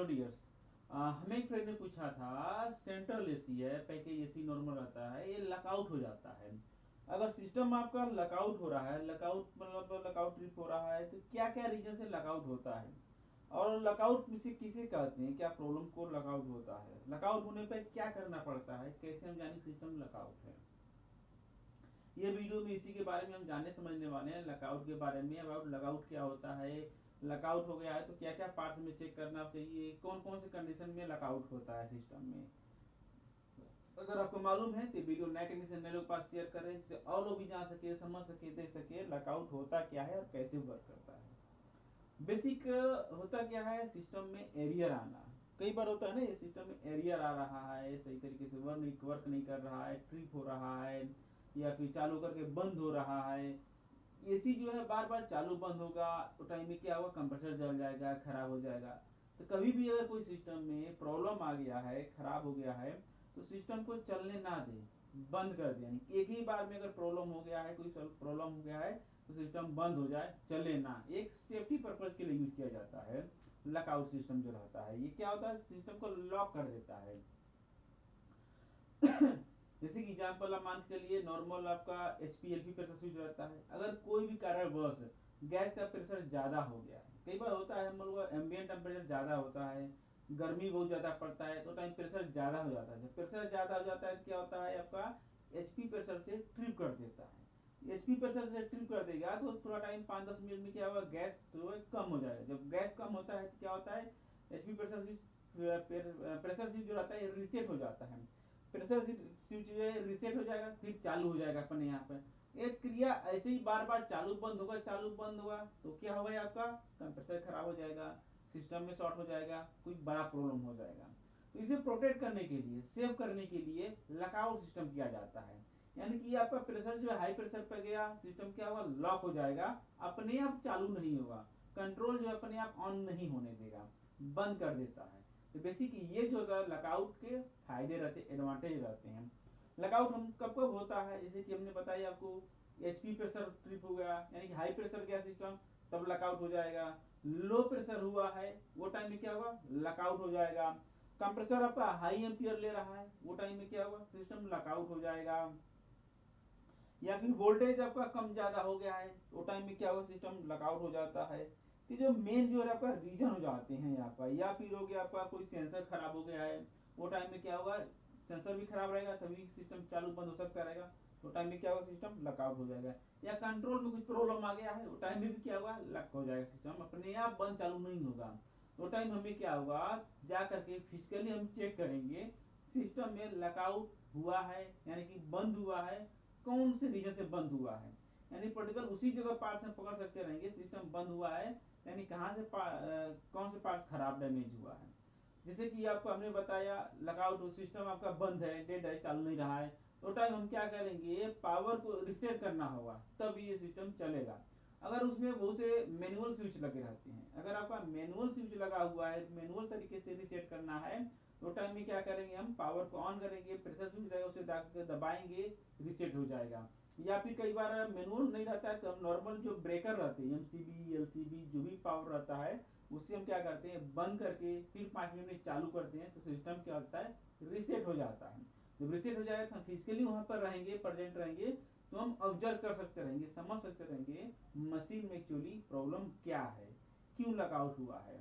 Hello dears. हमें एक friend ने पूछा था, सेंट्रल एसी है, पैकेज एसी नॉर्मल रहता है, ये लकआउट हो जाता है। अगर सिस्टम आपका लकआउट हो रहा है, लकआउट मतलब लकआउट ट्रिप हो रहा है, तो क्या क्या रीजन से लकआउट होता है और लकआउट किसे किसे कहते हैं, क्या प्रॉब्लम को लकआउट होता है, लकआउट होने पर क्या करना पड़ता है, कैसे हम जाने सिस्टम लकआउट है। ये वीडियो में इसी के बारे में हम जानने समझने वाले हैं, लकआउट के बारे में, अबाउट लकआउट क्या होता है, लकआउट हो गया है तो क्या क्या पार्ट्स में चेक करना चाहिए, कौन कौन से कंडीशन में लकआउट होता है सिस्टम में। अगर आपको मालूम है तो वीडियो नए टेक्नीशियन नए लोग पास शेयर करें, जिससे और लोग भी जान सके, समझ सके, देख सके लकआउट होता क्या है और कैसे वर्क करता है। बेसिक होता क्या है, सिस्टम में एरियर आना। कई बार होता है ना, ये सिस्टम में एरियर आ रहा है, सही तरीके से वर्क नहीं कर रहा है, ट्रिप हो रहा है, या फिर चालू करके बंद हो रहा है। एसी जो है बार बार चालू बंद होगा तो टाइम में क्या होगा, कंप्रेसर जल जाएगा, खराब हो जाएगा। तो कभी भी अगर कोई सिस्टम में प्रॉब्लम आ गया है, खराब हो गया है, तो सिस्टम को चलने ना दे, बंद कर दे। यानी एक ही बार में अगर प्रॉब्लम हो गया है, कोई प्रॉब्लम हो गया है, तो सिस्टम बंद हो जाए, चले ना। एक सेफ्टी पर्पज के लिए यूज किया जाता है लकआउट सिस्टम जो रहता है। ये क्या होता है, सिस्टम को लॉक कर देता है। जैसे कि एग्जाम्पल आप मान के चलिए, नॉर्मल आपका एचपीएलपी प्रेशर स्विच रहता है। अगर कोई भी कारणवश गैस का प्रेशर ज्यादा हो गया है, कई बार होता है हम लोग एम्बियंट टेम्परेचर ज्यादा होता है, गर्मी बहुत ज्यादा पड़ता है, तो टाइम प्रेशर ज्यादा हो जाता है। जब प्रेशर ज्यादा हो जाता है तो क्या होता है, आपका एचपी प्रेशर से ट्रिप कर देता है। एचपी प्रेशर से ट्रिप कर देगा तो थोड़ा टाइम 5-10 मिनट में क्या होगा, गैस जो है कम हो जाएगा। जब गैस कम होता है तो क्या होता है, एचपी प्रेशर स्विच जो रहता है रीसेट हो जाता है। प्रेशर स्विच जो है रीसेट हो जाएगा, फिर चालू हो जाएगा अपने यहाँ पर। एक क्रिया ऐसे ही बार बार चालू बंद होगा, चालू बंद होगा, तो क्या होगा, आपका कंप्रेसर खराब हो जाएगा, सिस्टम में शॉर्ट हो जाएगा, कोई बड़ा प्रॉब्लम हो जाएगा। तो इसे प्रोटेक्ट करने के लिए, सेव करने के लिए लकआउट सिस्टम किया जाता है। यानी कि आपका प्रेशर जो हाई प्रेशर पे गया, सिस्टम क्या होगा, लॉक हो जाएगा, अपने आप चालू नहीं होगा, कंट्रोल जो अपने आप ऑन नहीं होने देगा, बंद कर देता है। तो बेसिक ये जो होता है लकआउट के फायदे रहते, एडवांटेज रहते हैं। लकआउट हम कब कब होता है, जैसे कि हमने बताया आपको, एचपी प्रेशर ट्रिप हो गया, यानी कि हाई प्रेशर गया सिस्टम, तब लकआउट हो जाएगा। लो प्रेशर हुआ है, वो टाइम में क्या होगा, लकआउट हो जाएगा। कंप्रेसर आपका हाई एम्पियर ले रहा है, वो टाइम में क्या होगा, सिस्टम लकआउट हो जाएगा। या फिर वोल्टेज आपका कम ज्यादा हो गया है, वो टाइम में क्या होगा, सिस्टम लकआउट हो जाता है। तो जो मेन जो है आपका रीजन हो जाते हैं यहाँ पर। या फिर हो गया आपका कोई सेंसर खराब हो गया है, वो टाइम में क्या होगा, सेंसर भी खराब रहेगा तभी सिस्टम चालू बंद हो सकता रहेगा, तो टाइम में क्या होगा, सिस्टम लकआउट हो जाएगा। या कंट्रोल में कुछ प्रॉब्लम आ गया है, वो टाइम में भी क्या होगा, लक हो जाएगा, सिस्टम अपने आप बंद चालू नहीं होगा। तो टाइम हमें क्या होगा, जा करके फिजिकली हम चेक करेंगे सिस्टम में लकआउट हुआ है, यानी कि बंद हुआ है, कौन से रीजन से बंद हुआ है। यानी पर्टिकुलर उसी जगह पार्ट में पकड़ सकते रहेंगे, सिस्टम बंद हुआ है यानी कहाँ से कौन से पार्ट्स खराब डैमेज हुआ है। जैसे कि आपको हमने बताया, लकआउट सिस्टम आपका बंद है, डेड है, चालू नहीं रहा है, तो टाइम हम क्या करेंगे, पावर को रिसेट करना होगा, तब ये सिस्टम चलेगा। अगर उसमें बहुत से मैनुअल स्विच लगे रहते हैं, अगर आपका मैनुअल स्विच लगा हुआ है, मैनुअल तरीके से रिसेट करना है, तो टाइम में क्या करेंगे, हम पावर को ऑन करेंगे, प्रेशर स्विच रहेगा उसे दबाएंगे, रिसेट हो जाएगा। या फिर कई बार मैनुअल नहीं रहता है, तो हम नॉर्मल जो ब्रेकर रहते हैं, एमसीबी एलसीबी जो भी पावर रहता है, उससे हम क्या करते हैं, बंद करके फिर 5 मिनट में चालू करते हैं, तो सिस्टम क्या होता है, रिसेट हो जाता है। जब रिसेट हो जाएगा तो हम फिजिकली वहां पर रहेंगे, प्रेजेंट रहेंगे, तो हम ऑब्जर्व कर सकते रहेंगे, समझ सकते रहेंगे मशीन में एक्चुअली प्रॉब्लम क्या है, क्यों लकआउट हुआ है।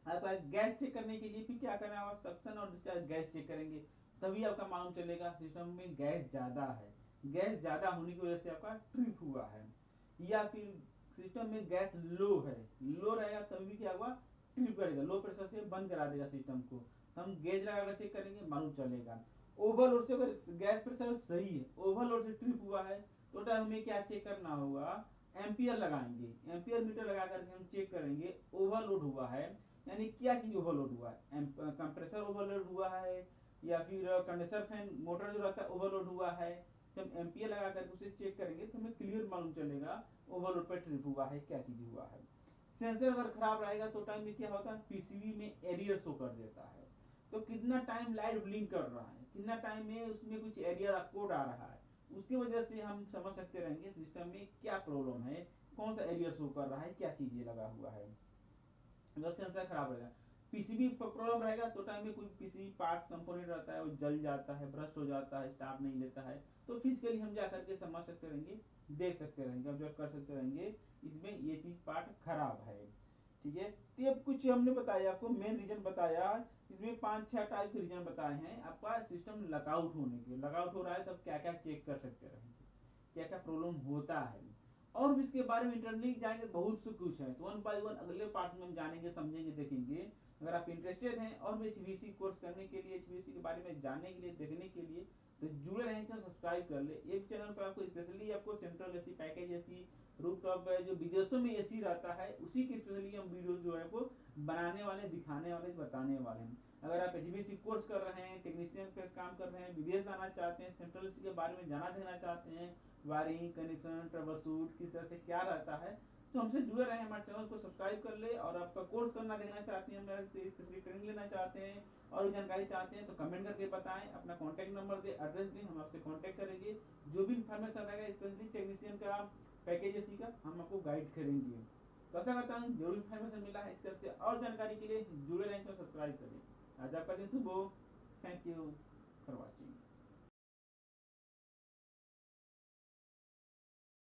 आपका गैस चेक करने के लिए भी क्या करना है, सक्शन और डिस्चार्ज गैस चेक करेंगे, तभी आपका मालूम चलेगा सिस्टम में गैस ज्यादा है, गैस ज्यादा होने की वजह से आपका ट्रिप हुआ है। या फिर सिस्टम में गैस लो है, लो रहेगा तभी भी क्या हुआ, ट्रिप करेगा, लो प्रेशर से बंद करा देगा सिस्टम को। हम गेज लगाकर चेक करेंगे, मालूम चलेगा। ओवरलोड से अगर गैस प्रेशर सही है, ओवरलोड से ट्रिप हुआ है, तो हमें क्या चेक करना होगा, एम्पियर लगाएंगे, एम्पियर मीटर लगा करके हम चेक करेंगे ओवरलोड हुआ है, यानी क्या चीज ओवरलोड हुआ है, कंप्रेसर ओवरलोड हुआ है, या फिर कंडेंसर फैन मोटर जो रहता है ओवरलोड हुआ है। जब एम्पियर लगा करके उसे चेक करेंगे तो हमें क्लियर मालूम चलेगा ओवरलोड पर ट्रिप हुआ है, क्या चीज हुआ है। सेंसर अगर खराब रहेगा तो टाइम में क्या होता है, पीसीबी में एरियर शो कर देता है, तो कितना टाइम लाइट ब्लिंक कर रहा है, कितना टाइम में उसमें कुछ एरियर कोड आ रहा है, उसकी वजह से हम समझ सकते रहेंगे सिस्टम में क्या प्रॉब्लम है, कौन सा एरियर शो कर रहा है, क्या चीज ये लगा हुआ है। अगर सेंसर खराब रहेगा, पीसीबी प्रॉब्लम रहेगा तो टाइम में कोई पीसीबी पार्ट्स कंपोनेंट रहता है वो जल जाता है, ब्रस्ट हो जाता है, स्टार्ट नहीं लेता है, तो फिजिकली हम जा करके समझ सकते रहेंगे, देख सकते रहेंगे, ऑब्जर्व कर सकते रहेंगे इसमें ये चीज पार्ट खराब है। ठीक है, तो ये कुछ हमने बताया आपको मेन रीजन बताया, इसमें 5-6 टाइप के रीजन बताए हैं आपका सिस्टम लॉकआउट होने के। लॉकआउट हो रहा है तब क्या क्या चेक कर सकते रहेंगे, क्या क्या प्रॉब्लम होता है, और भी इसके बारे में इंटरनली जाएंगे बहुत से कुछ है, तो वन बाय वन अगले पार्ट में हम जानेंगे, समझेंगे, देखेंगे। अगर आप इंटरेस्टेड हैं और भी एचवीएसी कोर्स करने के लिए, एचवीएसी के बारे में जानने के लिए, देखने के लिए, तो जुड़े रहें, चैनल सब्सक्राइब कर ले। एक चैनल पर आपको स्पेशली आपको central AC, package AC, rooftop जो विदेशों में एसी रहता है उसी की स्पेशली हम वीडियो जो है वो बनाने वाले, दिखाने वाले, बताने वाले हैं। अगर आप एचवीएसी कोर्स कर रहे हैं, टेक्नीशियन पे काम कर रहे हैं, विदेश जाना चाहते हैं, सेंट्रल एसी के बारे में जाना देना चाहते हैं, वायरिंग, कनेक्शन, ट्रबल शूट किस तरह से क्या रहता है, तो हमसे जुड़े रहे, हमारे चैनल को सब्सक्राइब कर ले। और आपका कोर्स करना देखना चाहते हैं, मेरे से स्पेशली ट्रेनिंग लेना चाहते हैं और जानकारी चाहते हैं, तो कमेंट करके बताएं, अपना कॉन्टैक्ट नंबर दे, एड्रेस दें, हम आपसे कॉन्टैक्ट करेंगे। जो भी इन्फॉर्मेशन रहेगा स्पेशली टेक्नीशियन का, पैकेज एसी का, हम आपको गाइड करेंगे। तो ऐसा करता हूँ जरूर इन्फॉर्मेशन मिला है, इस तरह से और जानकारी के लिए जुड़े रहें, तो सब्सक्राइब करें। आज आपका दिन शुभ हो। Thank you for watching.